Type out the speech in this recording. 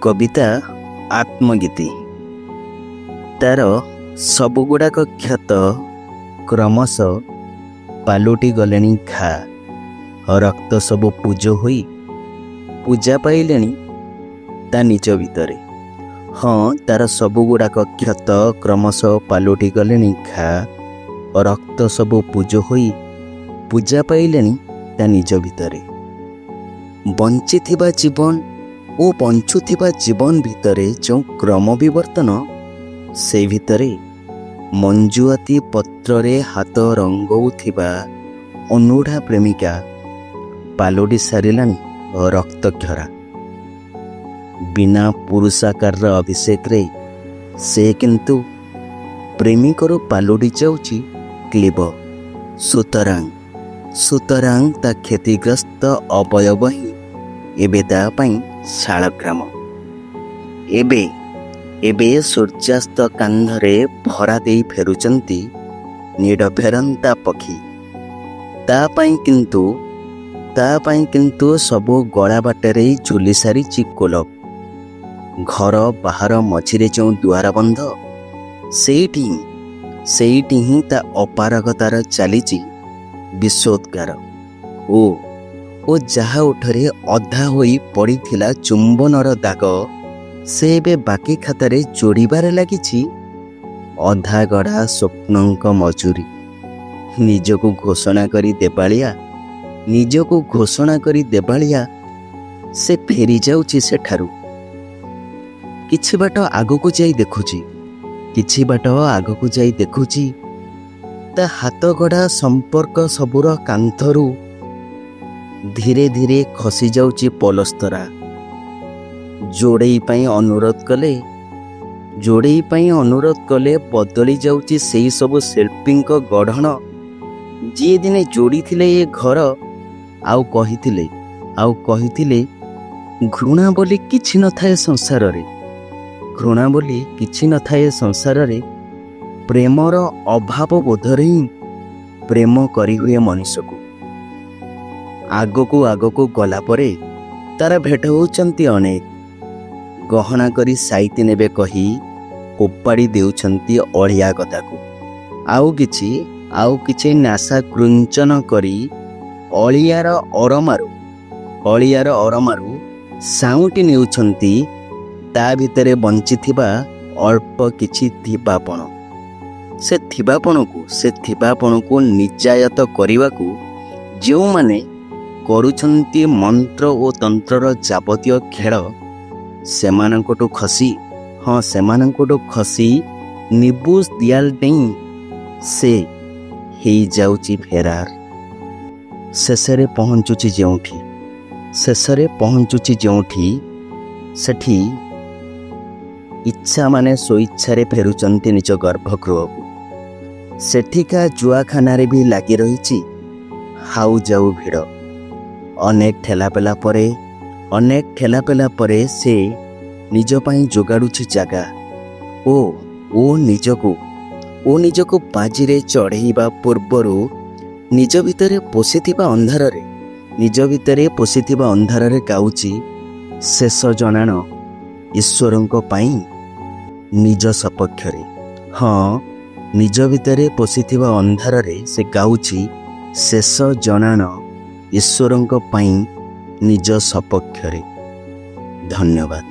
कविता आत्मगीति तार सबुगुड़ाक क्षत क्रमश पालुटी गलेनी घा रक्त सबु पूज होई पूजा पाइलेनी ता निज भितरे। हाँ, तार सबुगुड़ाक क्षत क्रमश पालुटी गलेनी घा रक्त सबु पूज होई पूजा पाइलेनी ता निज भितरे। बंचिथिबा जीवन ओ बंचुथिबा जीवन भितरे जो क्रम विवर्तन से भितरे मंजुआती पत्ररे हाथ रंगौथिबा अनुढ़ा प्रेमिका पालोडी सारिलानी रक्तक्षरा। बिना पुरुषाकार अभिषेक रे से किंतु प्रेमिकर पालोडी जाउची क्लीब। सुतरां ता क्षतिग्रस्त अवयव ही एबे ता पाई शालग्राम। एबे सूर्यास्त कांधरे भरा देई फेरुचंती नीड फेरंता पक्षी। ता पाई किंतु सबो गला बाटरे झुली सारी कोलप। घर बाहर मझिरे जो दुआर बंध सेठी ही ता अपारगतार चलीची विश्वोद्गार। ओ जहा उठरे अधा होई पड़ीथिला चुंबनर दाग से बे बाकी खातारे जोड़बार लागिछि अधा गढ़ा स्वप्नंक मजूरी। निजको घोषणा करी देबालिया से फेरी जाउछि सेठारु। किछि बाट आगकु जाई देखुछि ता हाथ गढ़ा संपर्क सबुर कांथरू धीरे धीरे खसी जाउछि पलस्तरा। जोड़ई पाई अनुरोध कले बदली जाउछि सेई सबु शिल्पींक गढ़ण जी दिने जोड़ी थिले ये घर आउ कहिथिले घृणा बोली किछि नथाए संसार रे प्रेमर अभाव बोधरे ही प्रेम करी हुए मनुष्य को। आगको गला परे तार भेट होउचंती अनेक गहना करी साइती नेबे कही कोपाड़ी देउछंती अलिया गदा को। आउ किछि नासा कृंचन करी अलियार अरमारू साउटी नेउछंती ता भितरे बंचिथिबा अल्प किछि थिबापण। से थिबापण को निजायत करने जो माने करुछंती मंत्र और तंत्रर जाबतीय खेल सेमानंकोटु खसी निबुस दियाल डेई से ही जाउची फेरार। शेषरे पहुंचुची जोठी सेठी इच्छा माने स्वेच्छारे फेरुचंती निज गर्भगृह को। सेठिका जुआखानारे भी लगी रही हाउ जाऊ भिड़। अनेक ठेलापेला परे से निज पाई जोगाड़ुछि जागा ओ निजको बाजीरे चढ़ेइबा पूर्वरु निज भितरे पोषिथिबा अंधारे गाउछि शेष जनाण ईश्वरंको पाई निज सपक्षरे। हाँ, निज भितरे पोषिथिबा अंधारे से गाउछि शेष जनाण ईश्वरंको पाई निज सपक्षरे। धन्यवाद।